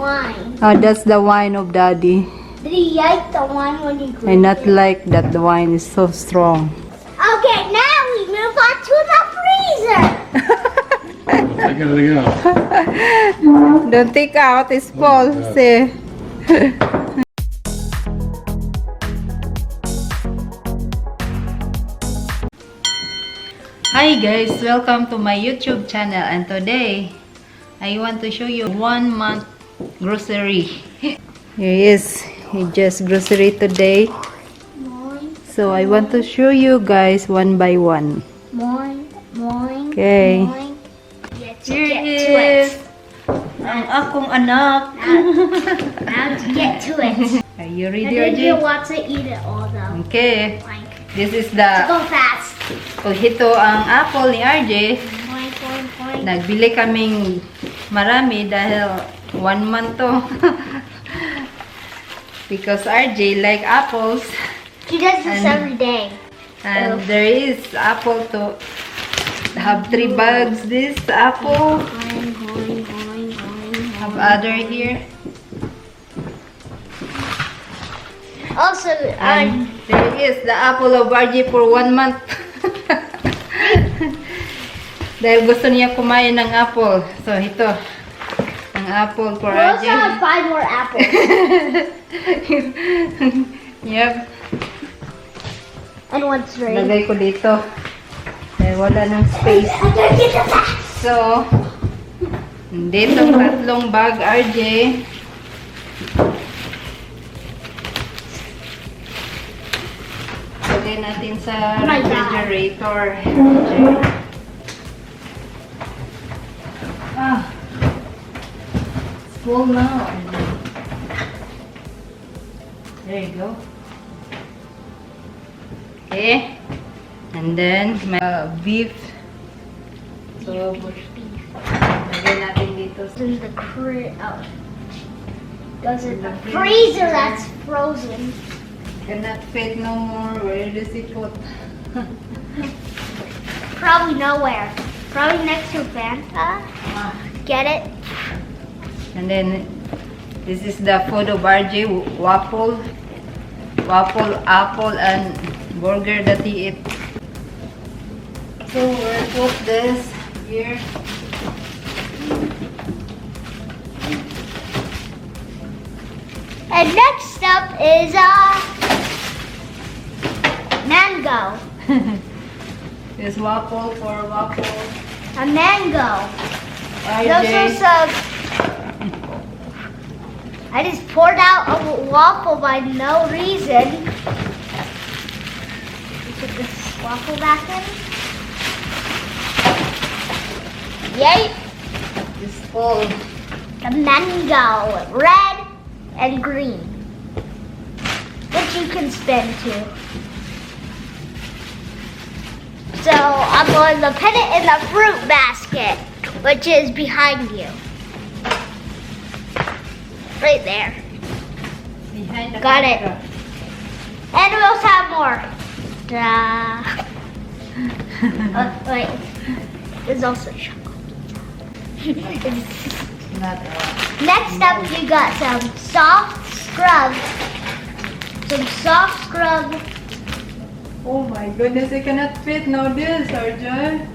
wine. Oh, that's the wine of Daddy. Did he like the wine when he grew I not like that the wine is so strong. Okay, now we move on to the freezer. I gotta go. Don't take out, it's full. See. Hi guys, welcome to my YouTube channel, and today I want to show you 1 month grocery. Here is just grocery today. So I want to show you guys one by one. Okay. Here is ang akong anak. Now to get to it. Are you ready, I RJ? didn't want to eat it all though. Okay. Like, This is to the go fast. ito ang apple ni RJ. Point, point, point. Nagbili kaming marami dahil 1 month to. Because RJ like apples. He does this every day. And there is apple to have 3 bags this apple. Have other here. Also, And there is the apple of RJ for 1 month. Dahil gusto niya kumain ng apple. So ito, ang apple for we also RJ. have 5 more apples. Yep. And one's ready. Lagay ko dito. Dahil wala ng space. So, dito 3 bag RJ. Lagay natin sa Oh my God. refrigerator. Ah. It's full now. There you go. Okay. And then, my beef. So, lagay natin dito. In the goes in the freezer that's frozen. Cannot fit no more. Where does it put? Probably nowhere. Probably next to Fanta. Get it? And then, this is the food of RJ, waffle, apple, and burger that he eat. So we'll put this here. And next up is mango. This waffle for waffle. A mango. Those are RJ. some. I just poured out a waffle by no reason. Put this waffle back in. Yay! This full. The mango, red and green, which you can spin too. So I'm going to put it in the fruit basket, which is behind you. Right there. Behind the Got it. camera. And we also have more. Wait. There's also chocolate. Not Next up, you got some soft scrub. Some soft scrub. Oh my goodness, I cannot fit now this, RJ.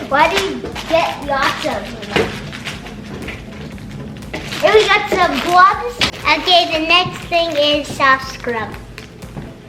Why do you get lots of them? And we got some gloves. Okay, the next thing is soft scrub,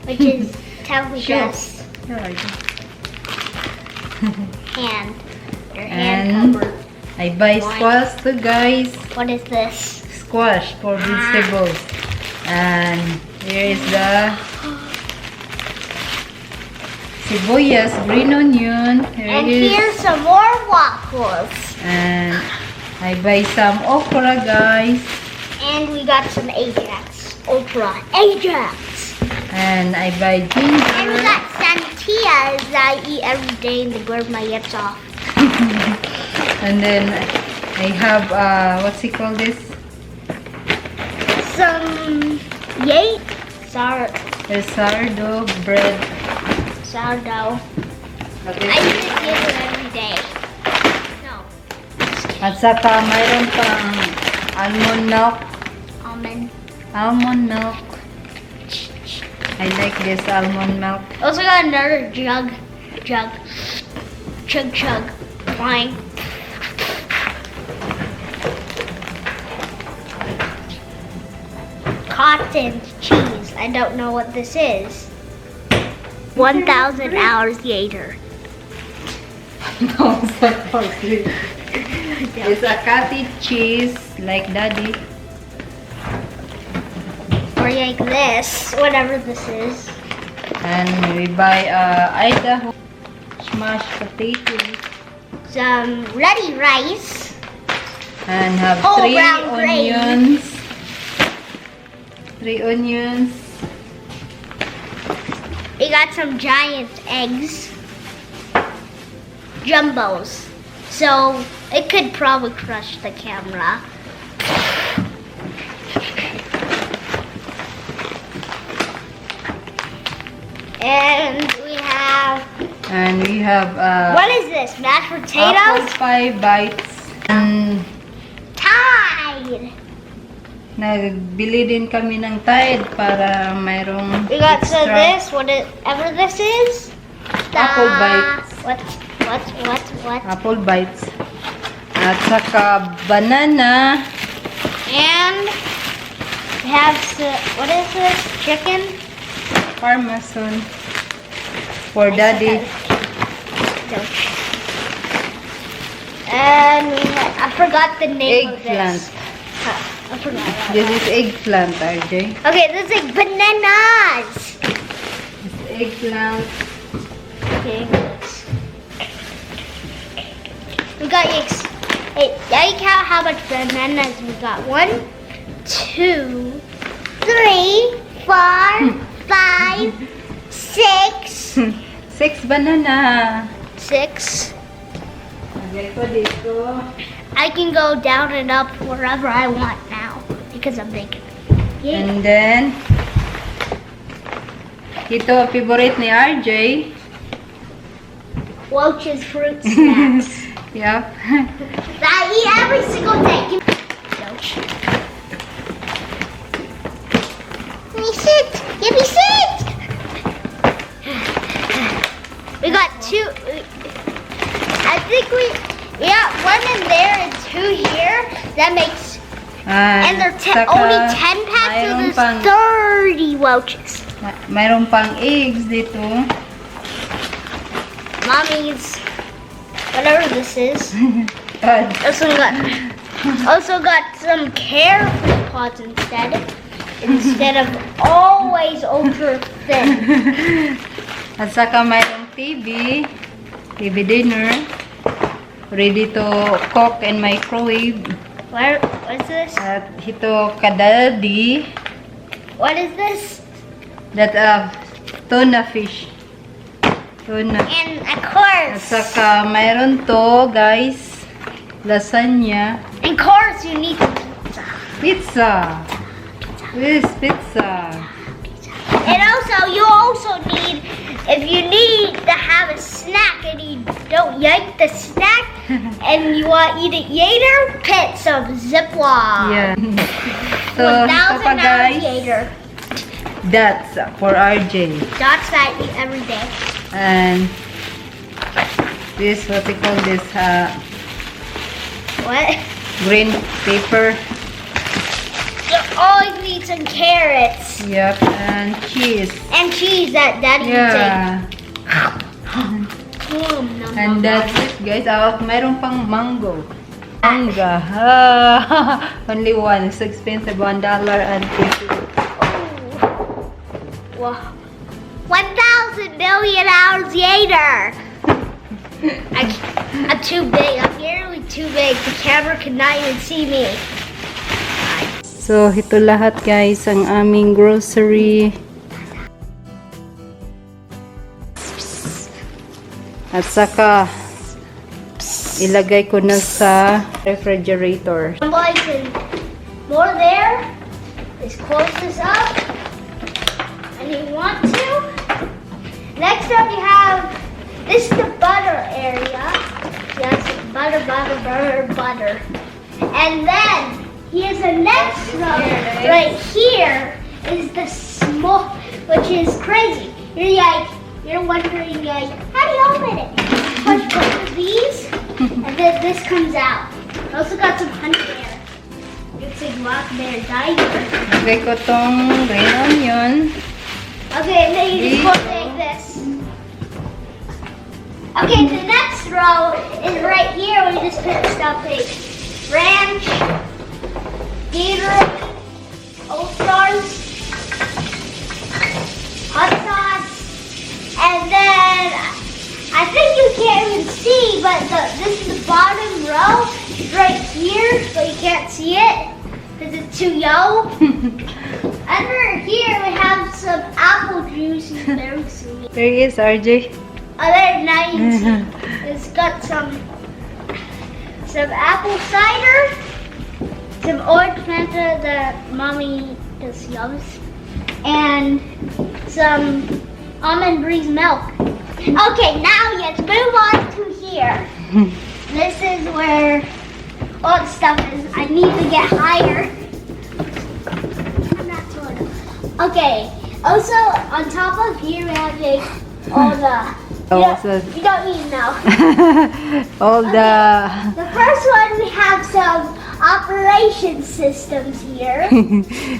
which is Telvica's Here, RJ. hand. Your And hand cover. I buy squash too, guys. What is this? Squash for vegetables. And here is the sibuyas, green onion. Here And it is. here's some more waffles. And I buy some okra, guys. And we got some Ajax. Ultra Ajax. And I buy And we ginger. got Santias that I eat every day and they burn my yips off. And then I have, what's it called this? Some Yate There's sourdough bread. sourdough. Okay. I eat it every day. No. At saka mayroon pang almond milk. Almond. Milk. I like this almond milk. Also got another jug. Chug. Flying. Cotton cheese. I don't know what this is. 1,000 hours later. No, it's not cottage. It's a cottage cheese, like daddy. Or like this, whatever this is. And we buy Idaho smashed potatoes. Some ready rice. And have Whole 3 brown grain. onions. 3 onions. We got some giant eggs. Jumbos. So it could probably crush the camera. And we have what is this? Mashed apple potatoes? pie bites. And Tide! nagbili din kami ng Tide para mayroong We got extra. some this, whatever this is. Apple bites. What? Apple bites. At saka banana. And we have what is this? Chicken? Parmesan. For daddy. And I forgot the name Eggplant. of this. I forgot. This is eggplant, RJ. Okay, this is like bananas. Eggplant. Okay. We got hey, now you count how much bananas we got. 1, 2, 3, 4, 5, 6. 6 banana. 6. Dito, dito. I can go down and up wherever I want now because I'm big. Yay. And then, ito, favorite ni RJ. Welch's fruit snacks. Yep. that I eat every single day. Welch. Let me sit. Let me sit. We got 2. I think we got 1 in there and 2 here. That makes and they're only 10 packs, so mayroon there's 30 Welch's. Mayroon pang eggs dito. Mommy's whatever this is. God. Also got some carefree pots instead of always ultra thin. At saka mayroong TV dinner. Ready to cook and microwave. What's this? At ito kadadi. What is this? That tuna fish. Tuna. And of At course. saka mayroon to, guys, lasagna. And of course you need pizza. Pizza. This pizza. And you also need, if you need to have a snack and you don't yank the snack and you want to eat it later, put some Ziploc. Yeah. So, 1,000 ito pa, hours guys, later. that's for RJ. That's that I eat every day. And this, what we call this, What? green paper. You always need some carrots. Yep, and cheese. And cheese that Daddy Yeah. And eats. that's it, guys. Mayroon pang mango. Manga. Only one. It's expensive. $1.50. Wow. 1,000 million hours later. I'm too big. I'm nearly too big. The camera cannot even see me. So, ito lahat, guys, ang aming grocery. At saka, ilagay ko na sa refrigerator. Boys, and more there. Just close this up. And you want to. Next up, you have this is the butter area. Yes, butter. And then Here's the next row. Right here is the small, which is crazy. You're wondering how do you open it? Push both of these, and then this comes out. I also got some honey bear. It's a black bear diaper. Lagay ko tong green onion. Okay, and then you just put it like this. Okay, the next row is right here. We just put stuff like ranch, Gatorade, All Stars, hot sauce, and then I think you can't even see, but this is the bottom row right here, but you can't see it because it's too yellow. Under here we have some apple juice. It's very sweet. There he is, RJ. Oh, they're nice. It's got some apple cider, some orange Fanta that mommy just loves, and some almond breeze milk. Okay, now let's move on to here. This is where all the stuff is. I need to get higher. I'm not sure. Okay, also on top of here we have all the. You don't need to know. All The first one, we have some operation systems here.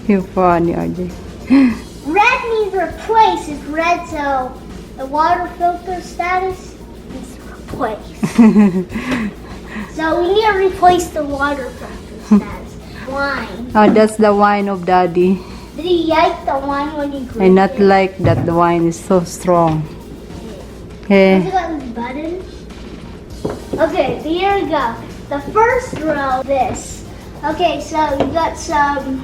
You're funny, RJ. Red means replace. It's red, so the water filter status is replace. So we need to replace the water filter status. Wine. Oh, that's the wine of Daddy. Did you like the wine when you grew I not like that the wine is so strong. Has Okay. it got these buttons? Okay, so here we go. The first row, this. Okay, so we got some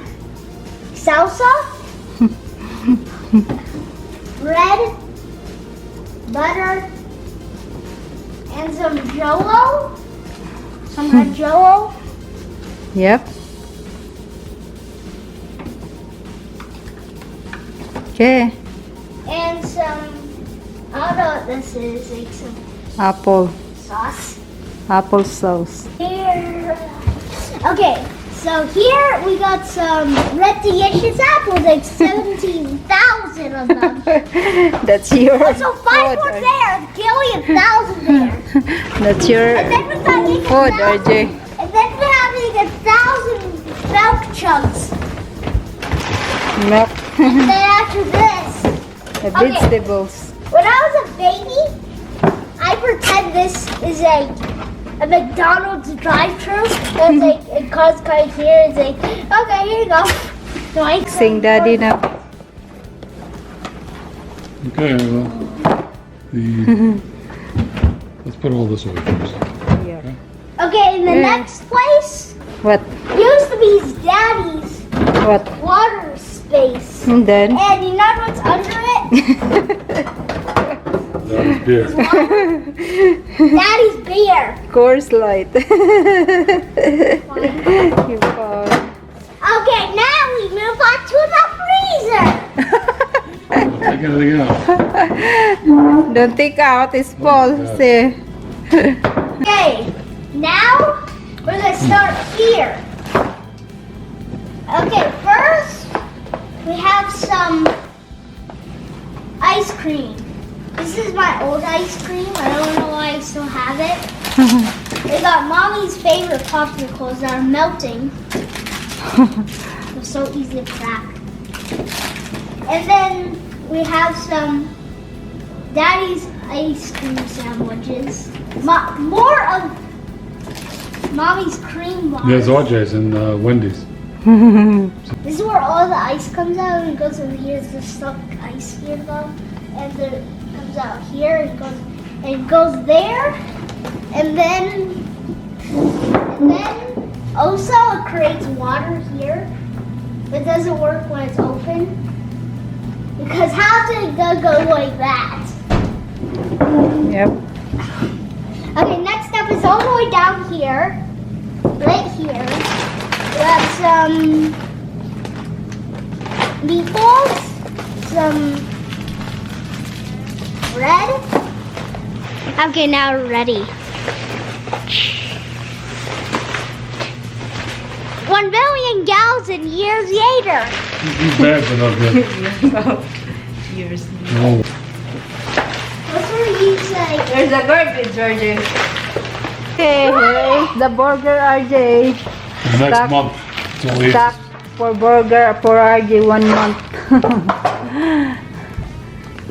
salsa, bread, butter, and some Jell-O. Some red Jell-O. Yep. Okay. And some, I don't know what this is, like some Apple. sauce. Apple sauce. Here. Okay, so here we got some red delicious apples, like 17,000 of them. That's your Also, 5 more food. there, a billion thousand there. That's your And then we got like food, 1,000 RJ. And then we have like 1,000 milk chunks. Milk. And then after this, The Okay. vegetables. when I was a baby, I pretend this is a McDonald's drive-thru. It's like it costs right here. It's like, okay, here you go. Like Sing Daddy now. Okay, well, let's put all this away first. Yeah. Okay, in the Yeah. next place What? used to be his daddy's What? water space. And then? And you know what's under it? That is beer. Daddy's beer. Course Light. You fun. Okay, now we move on to the freezer. Take everything out. Don't take out, it's full. See? Okay, now we're gonna start here. Okay, first we have some ice cream. This is my old ice cream. I don't know why I still have it. They got mommy's favorite popsicles that are melting. They're so easy to crack. And then we have some daddy's ice cream sandwiches. More of mommy's cream bars. There's RJ's and Wendy's. This is where all the ice comes out and it goes over here. There's the stuck ice here though. And then it comes out here and it goes there. And then also it creates water here. It doesn't work when it's open. Because how did it go like that? Yep. Okay, next up is all the way down here. Right here. We have some meatballs, some bread. Okay, now we're ready. 1,000,000,000 years later. He's bad for those guys. Years. No. What were you saying? There's a garbage, RJ. Okay, here's the burger, RJ. Next Stock. month. It's only Stock for burger for RJ 1 month.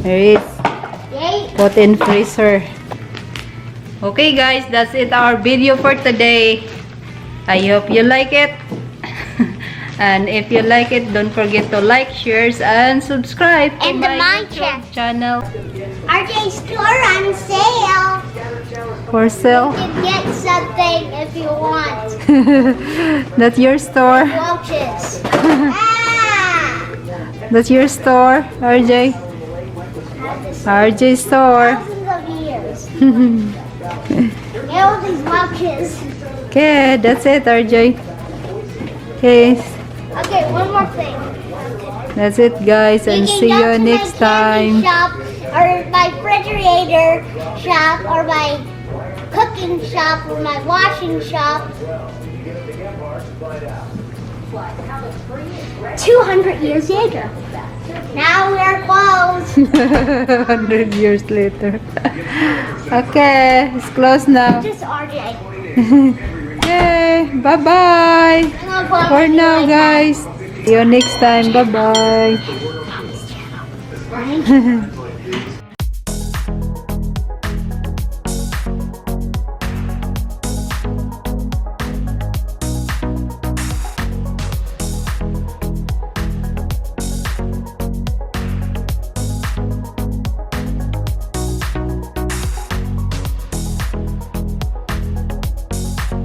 Here is Yay. put in freezer. Okay guys, that's it our video for today. I hope you like it. And if you like it, don't forget to like, shares, and subscribe to And my my YouTube channel. RJ store on sale. For sale. You can get something if you want. That's your store. Roaches. Ah! That's your store, RJ. RJ store. Thousands of years. All these roaches. Okay, that's it, RJ. Okay, Okay, one more thing. that's it, guys, and can see go you to next my candy time. shop, or my refrigerator shop, or my cooking shop, or my washing shop. 200 years later. Now we're closed. 100 years later. Okay, it's closed now. Just RJ. Okay, bye-bye. I'm gonna put For on now, my guys. See you next time. Bye-bye. channel.